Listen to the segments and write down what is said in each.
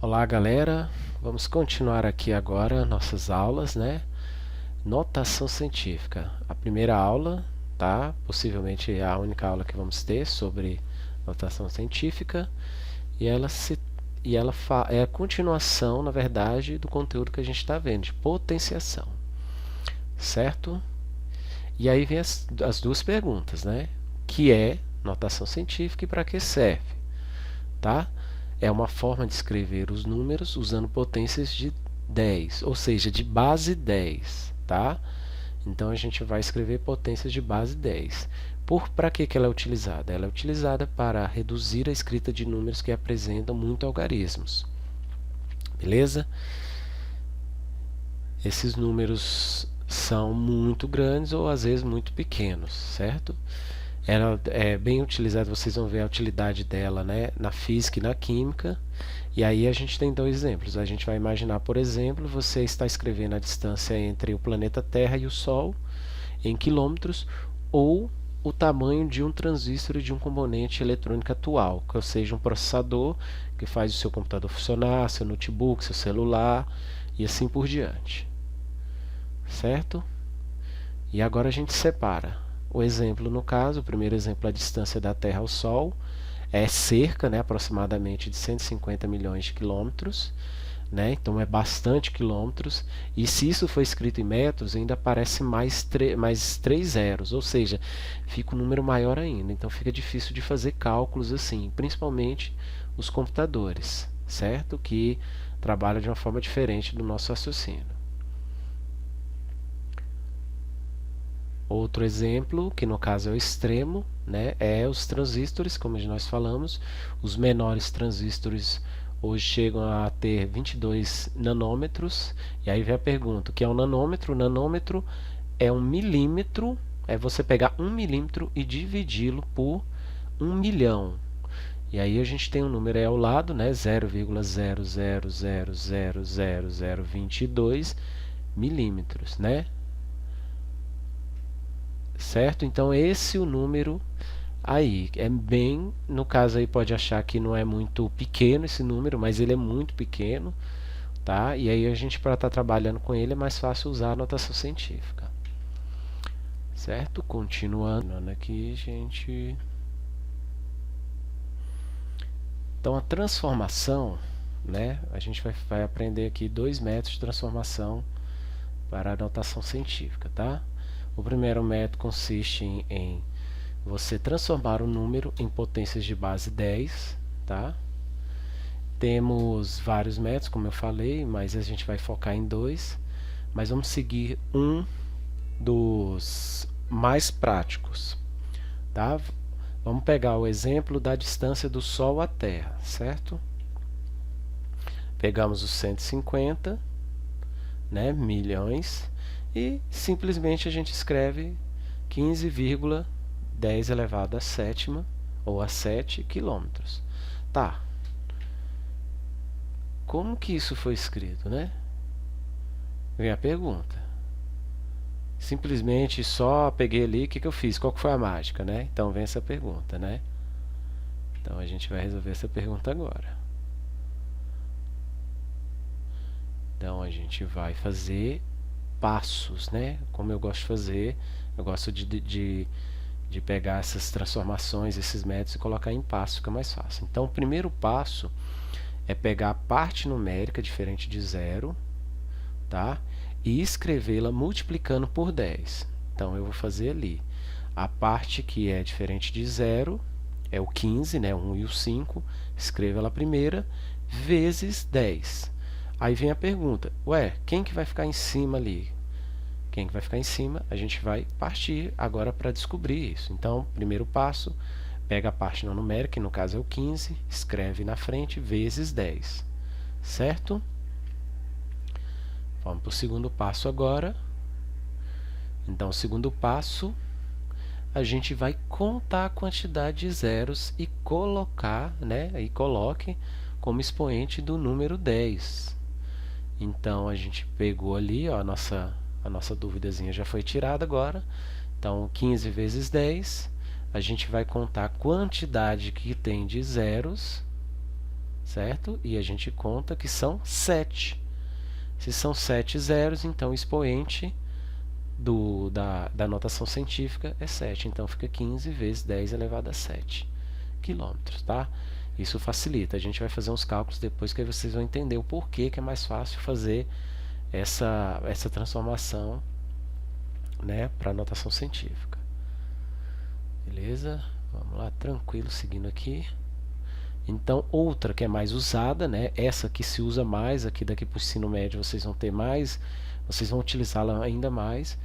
Olá, galera. Vamos continuar aqui agora nossas aulas, né? Notação científica. A primeira aula, tá? Possivelmente é a única aula que vamos ter sobre notação científica e é a continuação, na verdade, do conteúdo que a gente está vendo, de potenciação, certo? E aí vem as duas perguntas, né? O que é notação científica e para que serve, tá? É uma forma de escrever os números usando potências de 10, ou seja, de base 10, tá? Então a gente vai escrever potências de base 10. Para que ela é utilizada? Ela é utilizada para reduzir a escrita de números que apresentam muito algarismos. Beleza? Esses números são muito grandes ou às vezes muito pequenos, certo? Ela é bem utilizada, vocês vão ver a utilidade dela, né, na física e na química. E aí a gente tem dois exemplos. A gente vai imaginar, por exemplo, você está escrevendo a distância entre o planeta Terra e o Sol em quilômetros ou o tamanho de um transistor e de um componente eletrônico atual, ou seja, um processador que faz o seu computador funcionar, seu notebook, seu celular e assim por diante. Certo? E agora a gente separa. O exemplo, no caso, o primeiro exemplo, a distância da Terra ao Sol é cerca, né, aproximadamente de 150 milhões de quilômetros, né? Então é bastante quilômetros. E se isso for escrito em metros, ainda aparece mais 3 zeros, ou seja, fica um número maior ainda. Então fica difícil de fazer cálculos assim, principalmente os computadores, certo? Que trabalham de uma forma diferente do nosso raciocínio. Outro exemplo, que no caso é o extremo, né, é os transistores, como nós falamos. Os menores transistores hoje chegam a ter 22 nanômetros. E aí vem a pergunta, o que é um nanômetro? O nanômetro é um milímetro, é você pegar 1 milímetro e dividi-lo por 1 milhão. E aí a gente tem um número aí ao lado, né, 0,000000022 milímetros, né? Certo? Então esse é o número aí. É bem, no caso aí pode achar que não é muito pequeno esse número, mas ele é muito pequeno, tá? E aí a gente para estar trabalhando com ele é mais fácil usar a notação científica. Certo? Continuando aqui, gente. Então a transformação, né? A gente vai aprender aqui 2 métodos de transformação para a notação científica, tá? O primeiro método consiste em você transformar o número em potências de base 10, tá? Temos vários métodos, como eu falei, mas a gente vai focar em dois. Mas vamos seguir um dos mais práticos, tá? Vamos pegar o exemplo da distância do Sol à Terra, certo? Pegamos os 150, né, milhões, e simplesmente a gente escreve 15,10 elevado à sétima ou a 7 quilômetros. Tá. Como que isso foi escrito, né? Vem a pergunta. Simplesmente só peguei ali, o que eu fiz? Qual que foi a mágica, né? Então vem essa pergunta, né? Então a gente vai resolver essa pergunta agora. Então a gente vai fazer passos, né? Como eu gosto de fazer, eu gosto de pegar essas transformações, esses métodos e colocar em passos, fica mais fácil. Então o primeiro passo é pegar a parte numérica diferente de zero, tá? E escrevê-la multiplicando por 10. Então eu vou fazer ali a parte que é diferente de zero, é o 15, né? 1 e o 5, escreva ela primeira, vezes 10. Aí vem a pergunta, ué, quem que vai ficar em cima ali? Quem que vai ficar em cima? A gente vai partir agora para descobrir isso. Então, primeiro passo, pega a parte não numérica, que no caso é o 15, escreve na frente, vezes 10. Certo? Vamos para o segundo passo agora. Então, o segundo passo, a gente vai contar a quantidade de zeros e colocar, né? E coloque como expoente do número 10. Então a gente pegou ali, ó, a nossa duvidazinha já foi tirada agora. Então 15 vezes 10, a gente vai contar a quantidade que tem de zeros, certo? E a gente conta que são 7. Se são 7 zeros, então o expoente da notação científica é 7. Então fica 15 vezes 10 elevado a 7 quilômetros, tá? Isso facilita. A gente vai fazer uns cálculos depois que aí vocês vão entender o porquê que é mais fácil fazer essa transformação, né, para notação científica. Beleza? Vamos lá, tranquilo, seguindo aqui. Então, outra que é mais usada, né, essa que se usa mais aqui daqui para o ensino médio, vocês vão ter mais, vocês vão utilizá-la ainda mais.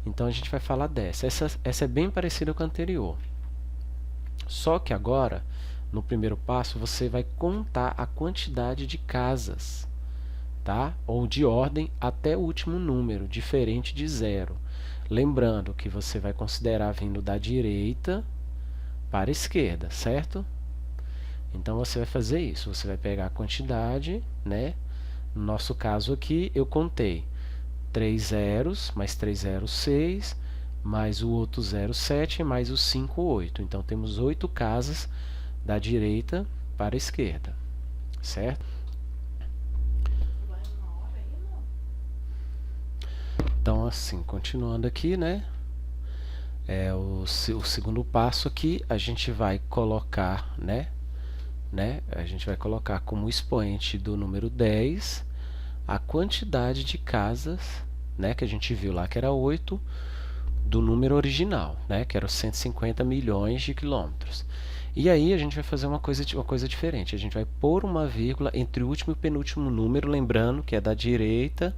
Então, a gente vai falar dessa. Essa é bem parecida com a anterior. Só que agora, no primeiro passo, você vai contar a quantidade de casas, tá? Ou de ordem até o último número, diferente de 0. Lembrando que você vai considerar vindo da direita para a esquerda, certo? Então você vai fazer isso, você vai pegar a quantidade, né? No nosso caso aqui, eu contei 3 zeros, mais 3 zeros, 6, mais o outro 0, 7, mais o 5, 8. Então temos 8 casas da direita para a esquerda, certo? Então assim, continuando aqui, né? O segundo passo aqui, a gente vai colocar, né? A gente vai colocar como expoente do número 10 a quantidade de casas, né, que a gente viu lá que era 8, do número original, né, que era os 150 milhões de quilômetros. E aí a gente vai fazer uma coisa diferente. A gente vai pôr uma vírgula entre o último e o penúltimo número, lembrando que é da direita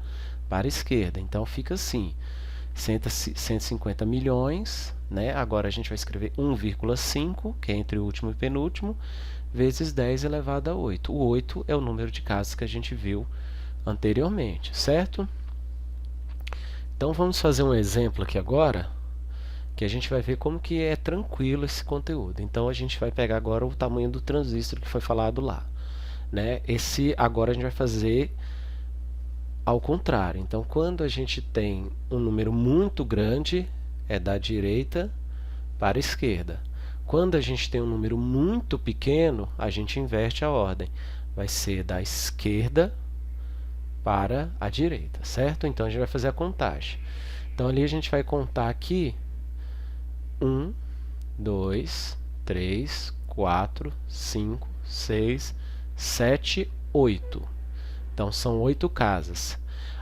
para a esquerda. Então fica assim, 150 milhões, né? Agora a gente vai escrever 1,5, que é entre o último e penúltimo, vezes 10 elevado a 8. O 8 é o número de casas que a gente viu anteriormente, certo? Então vamos fazer um exemplo aqui agora, que a gente vai ver como que é tranquilo esse conteúdo. Então a gente vai pegar agora o tamanho do transistor que foi falado lá, né? Agora a gente vai fazer ao contrário. Então quando a gente tem um número muito grande, é da direita para a esquerda. Quando a gente tem um número muito pequeno, a gente inverte a ordem. Vai ser da esquerda para a direita, certo? Então a gente vai fazer a contagem. Então ali a gente vai contar aqui 1, 2, 3, 4, 5, 6, 7, 8. Então são 8 casas.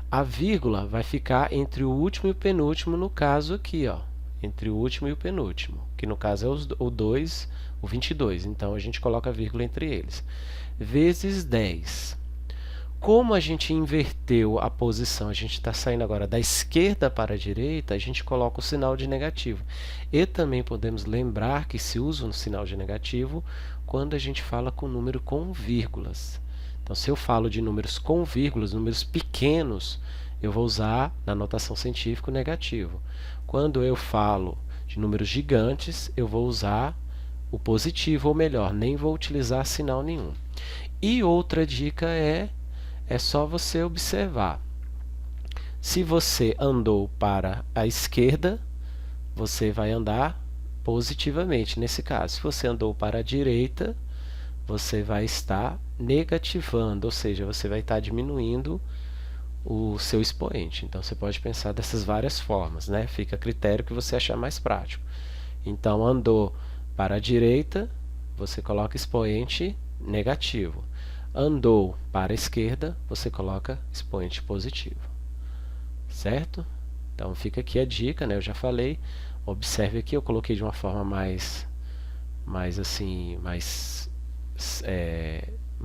A vírgula vai ficar entre o último e o penúltimo, no caso aqui, ó. Entre o último e o penúltimo, que no caso é o 2, o 22. Então a gente coloca a vírgula entre eles. Vezes 10. Como a gente inverteu a posição, a gente está saindo agora da esquerda para a direita, a gente coloca o sinal de negativo. E também podemos lembrar que se usa um sinal de negativo quando a gente fala com número com vírgulas. Então, se eu falo de números com vírgulas, números pequenos, eu vou usar na notação científica o negativo. Quando eu falo de números gigantes, eu vou usar o positivo, ou melhor, nem vou utilizar sinal nenhum. E outra dica é só você observar. Se você andou para a esquerda, você vai andar positivamente nesse caso. Se você andou para a direita, você vai estar negativando, ou seja, você vai estar diminuindo o seu expoente. Então você pode pensar dessas várias formas, né? Fica a critério que você achar mais prático. Então andou para a direita, você coloca expoente negativo. Andou para a esquerda, você coloca expoente positivo. Certo? Então fica aqui a dica, né? Eu já falei. Observe aqui, eu coloquei de uma forma mais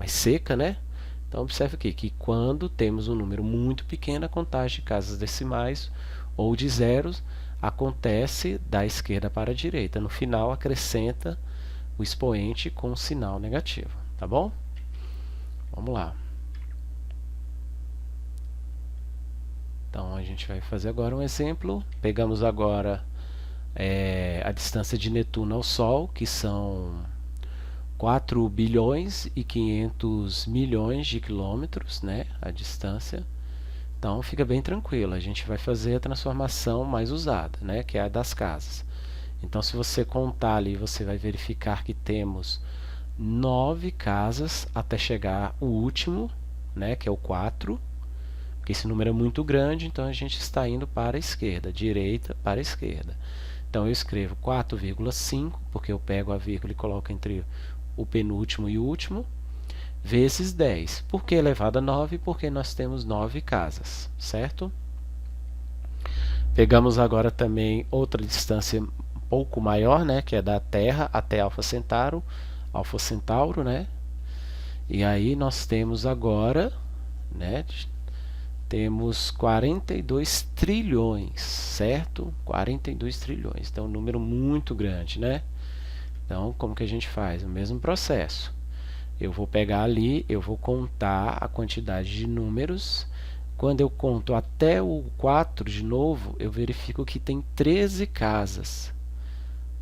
seca, né? Então observe aqui que quando temos um número muito pequeno, a contagem de casas decimais ou de zeros acontece da esquerda para a direita. No final acrescenta o expoente com sinal negativo, tá bom? Vamos lá. Então a gente vai fazer agora um exemplo. Pegamos agora a distância de Netuno ao Sol, que são 4 bilhões e 500 milhões de quilômetros, né, a distância. Então fica bem tranquilo, a gente vai fazer a transformação mais usada, né, que é a das casas. Então se você contar ali, você vai verificar que temos 9 casas até chegar o último, né, que é o 4, porque esse número é muito grande, então a gente está indo para a esquerda, direita para a esquerda. Então eu escrevo 4,5, porque eu pego a vírgula e coloco entre o penúltimo e o último, vezes 10. Por que elevado a 9? Porque nós temos 9 casas, certo? Pegamos agora também outra distância um pouco maior, né, que é da Terra até Alfa Centauro, né? E aí nós temos agora, né, temos 42 trilhões, certo? 42 trilhões, então um número muito grande, né? Então, como que a gente faz? O mesmo processo. Eu vou pegar ali, eu vou contar a quantidade de números. Quando eu conto até o 4 de novo, eu verifico que tem 13 casas,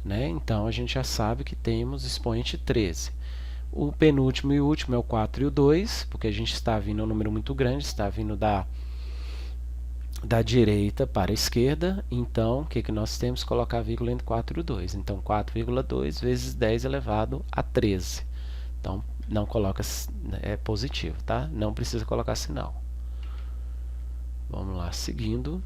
né? Então, a gente já sabe que temos expoente 13. O penúltimo e o último é o 4 e o 2, porque a gente está vindo um número muito grande, está vindo da direita para a esquerda. Então, o que nós temos? Colocar a vírgula entre 4 e o 2. Então, 4,2 vezes 10 elevado a 13. Então, não coloca, é positivo, tá? Não precisa colocar sinal. Vamos lá, seguindo.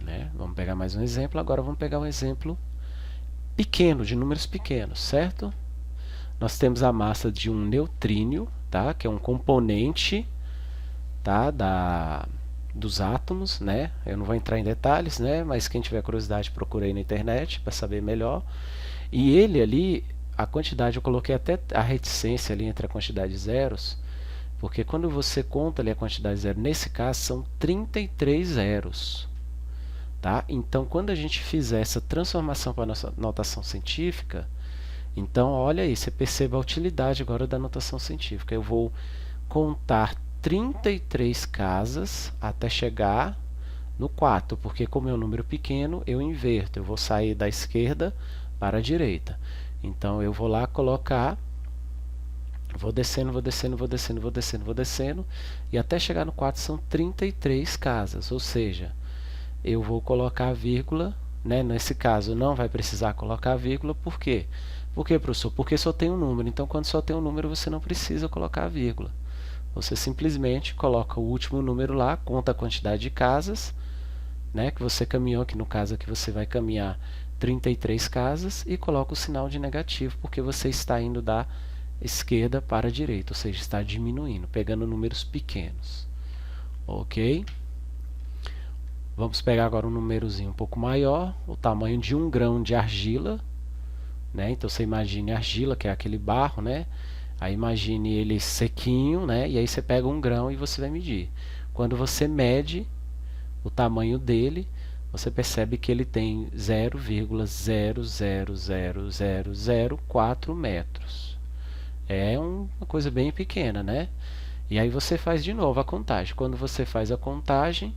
Né? Vamos pegar mais um exemplo. Agora vamos pegar um exemplo pequeno, de números pequenos, certo? Nós temos a massa de um neutrínio, tá? Que é um componente, tá? dos átomos, né? Eu não vou entrar em detalhes, né? Mas quem tiver curiosidade, procure aí na internet para saber melhor. E ele ali, a quantidade, eu coloquei até a reticência ali entre a quantidade de zeros, porque quando você conta ali a quantidade de zero, nesse caso são 33 zeros. Tá? Então, quando a gente fizer essa transformação para a nossa notação científica, então, olha aí, você percebe a utilidade agora da notação científica. Eu vou contar 33 casas até chegar no 4, porque como é um número pequeno, eu inverto. Eu vou sair da esquerda para a direita. Então, eu vou lá colocar, vou descendo, vou descendo, vou descendo, vou descendo, vou descendo, e até chegar no 4 são 33 casas, ou seja, eu vou colocar a vírgula, né? Nesse caso não vai precisar colocar a vírgula, por quê? Por quê, professor? Porque só tem um número, então quando só tem um número você não precisa colocar a vírgula. Você simplesmente coloca o último número lá, conta a quantidade de casas, né, que você caminhou, que no caso aqui você vai caminhar 33 casas, e coloca o sinal de negativo, porque você está indo da esquerda para a direita, ou seja, está diminuindo, pegando números pequenos. Ok? Vamos pegar agora um númerozinho um pouco maior, o tamanho de 1 grão de argila, né? Então você imagine a argila, que é aquele barro, né? Aí imagine ele sequinho, né? E aí você pega 1 grão e você vai medir. Quando você mede o tamanho dele, você percebe que ele tem 0,00004 metros. É uma coisa bem pequena, né? E aí você faz de novo a contagem. Quando você faz a contagem,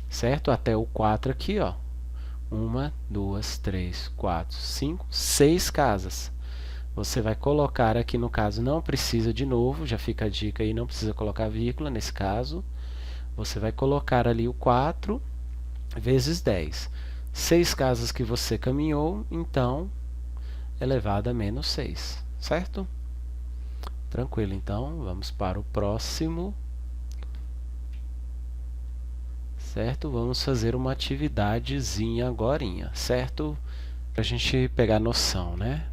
certo? Até o 4 aqui, ó. 1, 2, 3, 4, 5, 6 casas. Você vai colocar aqui, no caso, não precisa de novo, já fica a dica aí, não precisa colocar vírgula nesse caso. Você vai colocar ali o 4 vezes 10. 6 casas que você caminhou, então, elevado a menos 6, certo? Tranquilo, então, vamos para o próximo. Certo? Vamos fazer uma atividadezinha agorinha, certo? Para a gente pegar noção, né?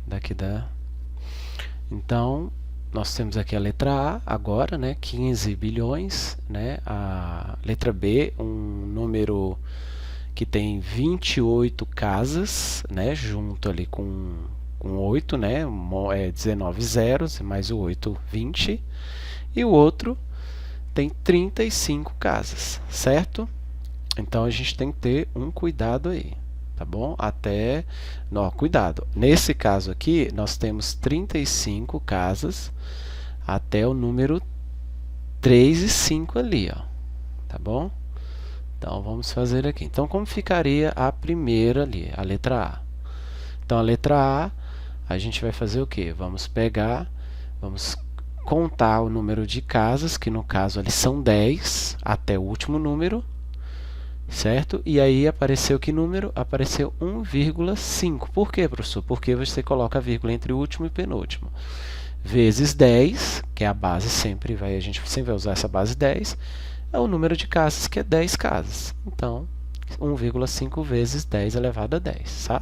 Então, nós temos aqui a letra A agora, né? 15 bilhões, né? A letra B, um número que tem 28 casas, né? Junto ali com 8, né? 19 zeros, mais o 8, 20. E o outro tem 35 casas, certo? Então a gente tem que ter um cuidado aí, tá bom? Cuidado. Nesse caso aqui, nós temos 35 casas até o número 3 e 5 ali, ó. Tá bom? Então vamos fazer aqui. Então como ficaria a primeira ali, a letra A? Então a letra A gente vai fazer o quê? Vamos contar o número de casas, que no caso ali são 10 até o último número. certo? E aí apareceu que número? Apareceu 1,5. Por quê, professor? Porque você coloca a vírgula entre o último e penúltimo. Vezes 10, que é a base sempre, a gente sempre vai usar essa base 10, é o número de casas, que é 10 casas. Então, 1,5 vezes 10 elevado a 10, tá?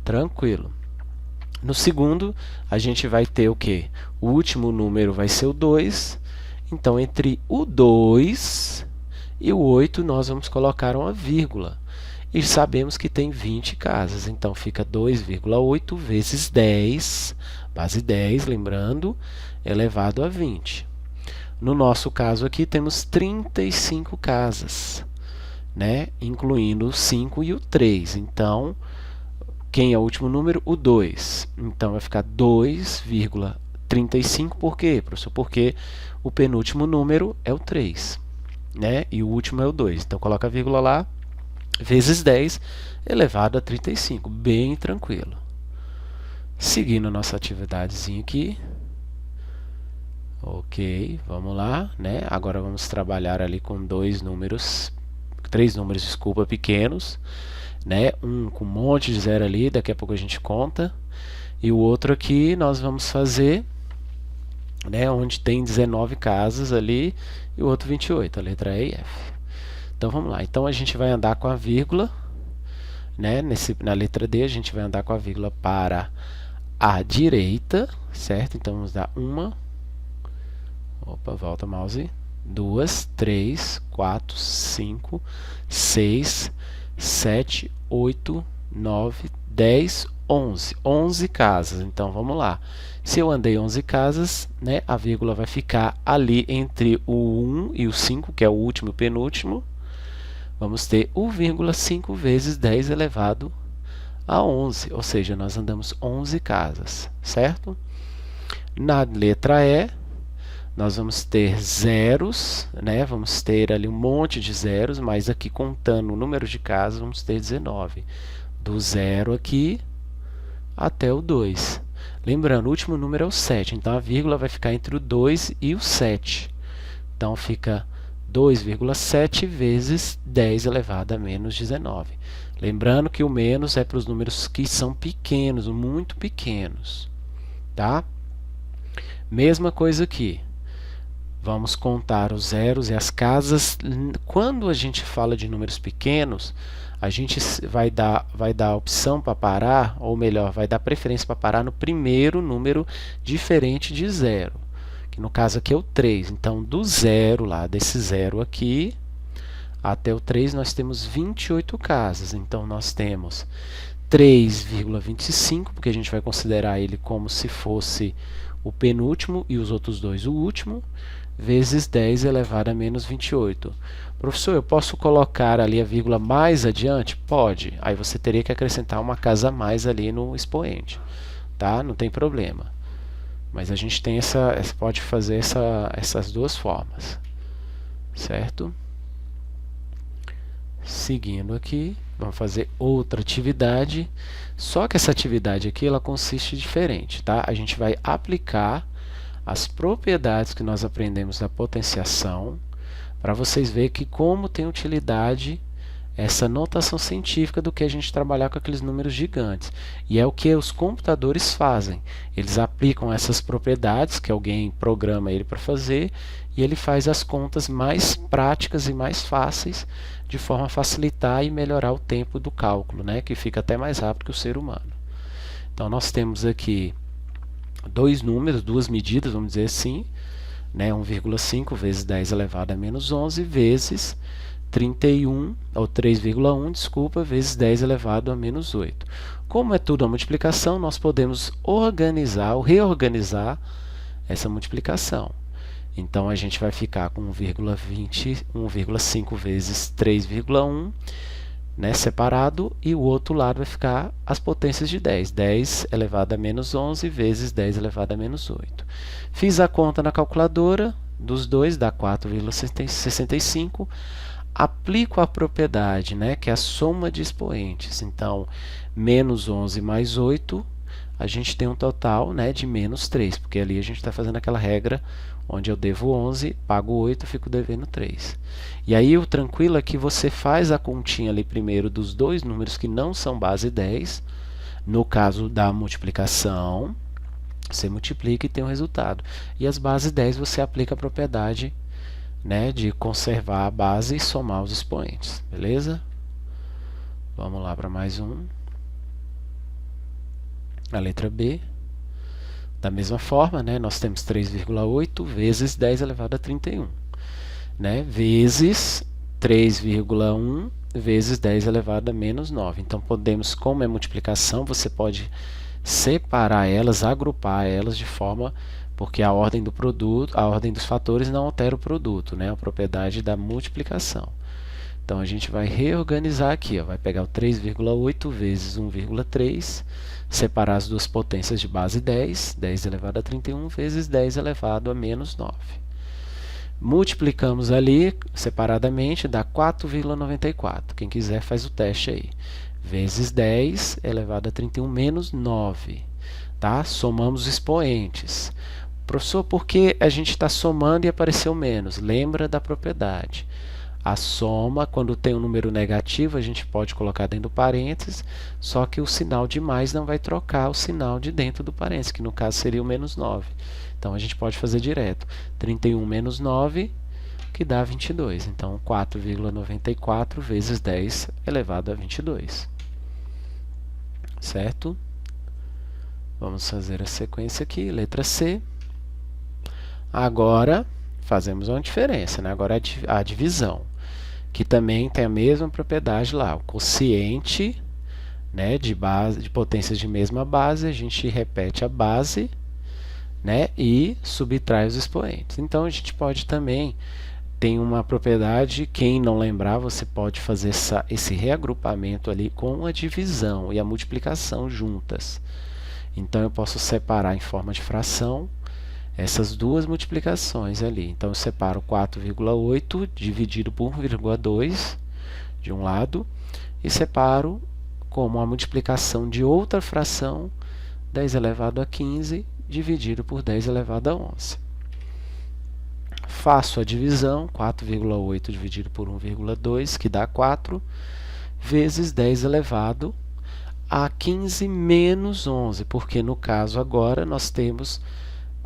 Tranquilo. No segundo, a gente vai ter o quê? O último número vai ser o 2. Então, entre o 2 e o 8, nós vamos colocar uma vírgula. E sabemos que tem 20 casas. Então, fica 2,8 vezes 10, base 10, lembrando, elevado a 20. No nosso caso aqui, temos 35 casas, né? Incluindo o 5 e o 3. Então, quem é o último número? O 2. Então, vai ficar 2,35. Por quê, professor? Porque o penúltimo número é o 3, né? E o último é o 2. Então, coloca a vírgula lá, vezes 10 elevado a 35. Bem tranquilo. Seguindo a nossa atividadezinha aqui. Ok, vamos lá, né? Agora vamos trabalhar ali com três números, desculpa, pequenos, né? Um com um monte de zero ali, daqui a pouco a gente conta. E o outro aqui nós vamos fazer, né, onde tem 19 casas ali e o outro 28, a letra E e F. Então vamos lá. Então a gente vai andar com a vírgula, né? Na letra D a gente vai andar com a vírgula para a direita, certo? Então vamos dar uma. Opa, volta mouse. 2, 3, 4, 5, 6, 7, 8, 9, 10, 11. 11 casas. Então vamos lá. Se eu andei 11 casas, né, a vírgula vai ficar ali entre o 1 e o 5, que é o último e o penúltimo. Vamos ter 1,5 vezes 10 elevado a 11, ou seja, nós andamos 11 casas, certo? Na letra E, nós vamos ter zeros, né? Vamos ter ali um monte de zeros, mas aqui contando o número de casas, vamos ter 19. Do zero aqui até o 2. Lembrando, o último número é o 7, então a vírgula vai ficar entre o 2 e o 7. Então fica 2,7 vezes 10 elevado a menos 19. Lembrando que o menos é para os números que são pequenos, muito pequenos. Tá? Mesma coisa aqui. Vamos contar os zeros e as casas. Quando a gente fala de números pequenos, a gente vai dar a opção para parar, ou melhor, vai dar preferência para parar no primeiro número diferente de zero, que no caso aqui é o 3. Então, do zero, lá desse zero aqui, até o 3, nós temos 28 casas. Então, nós temos 3,25, porque a gente vai considerar ele como se fosse o penúltimo e os outros dois o último, vezes 10 elevado a menos 28. Professor, eu posso colocar ali a vírgula mais adiante? Pode. Aí você teria que acrescentar uma casa a mais ali no expoente. Tá? Não tem problema. Mas a gente tem pode fazer essas duas formas. Certo? Seguindo aqui, vamos fazer outra atividade. Só que essa atividade aqui ela consiste diferente. Tá? A gente vai aplicar as propriedades que nós aprendemos da potenciação, para vocês verem que como tem utilidade essa notação científica do que a gente trabalhar com aqueles números gigantes. E é o que os computadores fazem. Eles aplicam essas propriedades, que alguém programa ele para fazer, e ele faz as contas mais práticas e mais fáceis, de forma a facilitar e melhorar o tempo do cálculo, né? Que fica até mais rápido que o ser humano. Então nós temos aqui dois números, duas medidas, vamos dizer assim, né? 1,5 vezes 10 elevado a menos 11 vezes 31, ou 3,1, desculpa, vezes 10 elevado a menos 8. Como é tudo a multiplicação, nós podemos organizar ou reorganizar essa multiplicação. Então, a gente vai ficar com 1,5 vezes 3,1, né, separado, e o outro lado vai ficar as potências de 10. 10 elevado a menos 11 vezes 10 elevado a menos 8. Fiz a conta na calculadora dos dois, dá 4,65. Aplico a propriedade, né, que é a soma de expoentes. Então, menos 11 mais 8, a gente tem um total, né, de menos 3, porque ali a gente está fazendo aquela regra onde eu devo 11, pago 8, fico devendo 3. E aí o tranquilo é que você faz a continha ali primeiro dos dois números que não são base 10, no caso da multiplicação, você multiplica e tem um resultado. E as bases 10 você aplica a propriedade, né, de conservar a base e somar os expoentes, beleza? Vamos lá para mais um. A letra B. Da mesma forma, né, nós temos 3,8 vezes 10 elevado a 31, né, vezes 3,1 vezes 10 elevado a menos 9. Então, podemos, como é multiplicação, você pode separar elas, agrupar elas de forma, porque a ordem do produto, a ordem dos fatores não altera o produto, né, a propriedade da multiplicação. Então, a gente vai reorganizar aqui, ó, vai pegar o 3,8 vezes 1,3, separar as duas potências de base 10, 10 elevado a 31 vezes 10 elevado a menos 9. Multiplicamos ali separadamente, dá 4,94. Quem quiser faz o teste aí. Vezes 10 elevado a 31 menos 9. Tá? Somamos expoentes. Professor, por que a gente está somando e apareceu menos? Lembra da propriedade. A soma, quando tem um número negativo, a gente pode colocar dentro do parênteses, só que o sinal de mais não vai trocar o sinal de dentro do parênteses, que no caso seria o menos 9. Então, a gente pode fazer direto. 31 menos 9, que dá 22. Então, 4,94 vezes 10 elevado a 22. Certo? Vamos fazer a sequência aqui, letra C. Agora, fazemos uma diferença, né? Agora a divisão, que também tem a mesma propriedade lá, o quociente, né, de potências de mesma base, a gente repete a base, né, e subtrai os expoentes. Então, a gente pode também, tem uma propriedade, quem não lembrar, você pode fazer esse reagrupamento ali com a divisão e a multiplicação juntas. Então, eu posso separar em forma de fração essas duas multiplicações ali. Então, eu separo 4,8 dividido por 1,2 de um lado e separo como a multiplicação de outra fração, 10 elevado a 15 dividido por 10 elevado a 11. Faço a divisão, 4,8 dividido por 1,2, que dá 4, vezes 10 elevado a 15 menos 11, porque no caso agora nós temos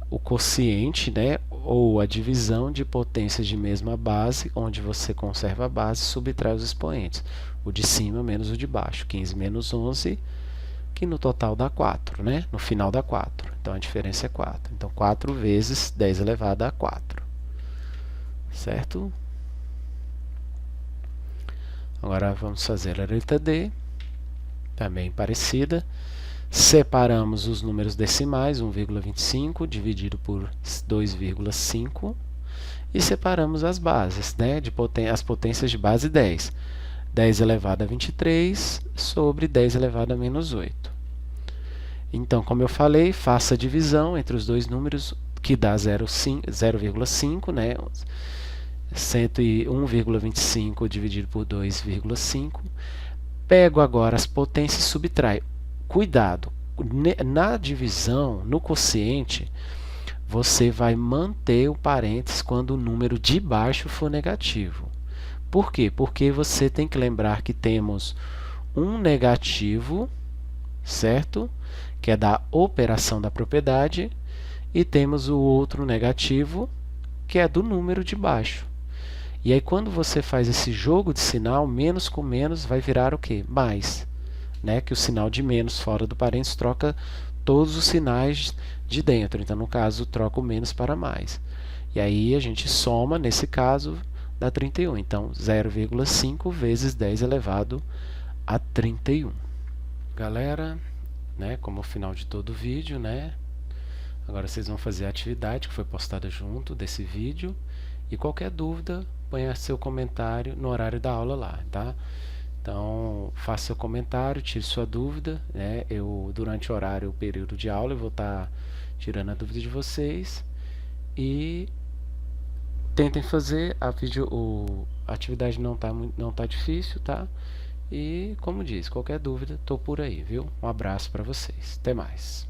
o quociente, né, ou a divisão de potências de mesma base, onde você conserva a base e subtrai os expoentes. O de cima menos o de baixo. 15 menos 11, que no total dá 4, né? No final dá 4. Então, a diferença é 4. Então, 4 vezes 10 elevado a 4. Certo? Agora, vamos fazer a letra D. Também parecida. Separamos os números decimais, 1,25 dividido por 2,5, e separamos as bases, né, as potências de base 10. 10 elevado a 23 sobre 10 elevado a menos 8. Então, como eu falei, faça a divisão entre os dois números, que dá 0,5, né, 101,25 dividido por 2,5. Pego agora as potências e subtraio. Cuidado, na divisão, no quociente, você vai manter o parênteses quando o número de baixo for negativo. Por quê? Porque você tem que lembrar que temos um negativo, certo? Que é da operação da propriedade, e temos o outro negativo, que é do número de baixo. E aí, quando você faz esse jogo de sinal, menos com menos vai virar o quê? Mais. Né, que o sinal de menos fora do parênteses troca todos os sinais de dentro. Então, no caso, troca o menos para mais. E aí a gente soma, nesse caso, dá 31. Então, 0,5 vezes 10 elevado a 31. Galera, né, como o final de todo o vídeo, né, agora vocês vão fazer a atividade que foi postada junto desse vídeo. E qualquer dúvida, ponha seu comentário no horário da aula lá, tá? Então, faça seu comentário, tire sua dúvida, né? Durante o horário, o período de aula, eu vou estar tirando a dúvida de vocês. E tentem fazer a atividade não tá difícil, tá? E, como diz, qualquer dúvida, tô por aí, viu? Um abraço para vocês. Até mais.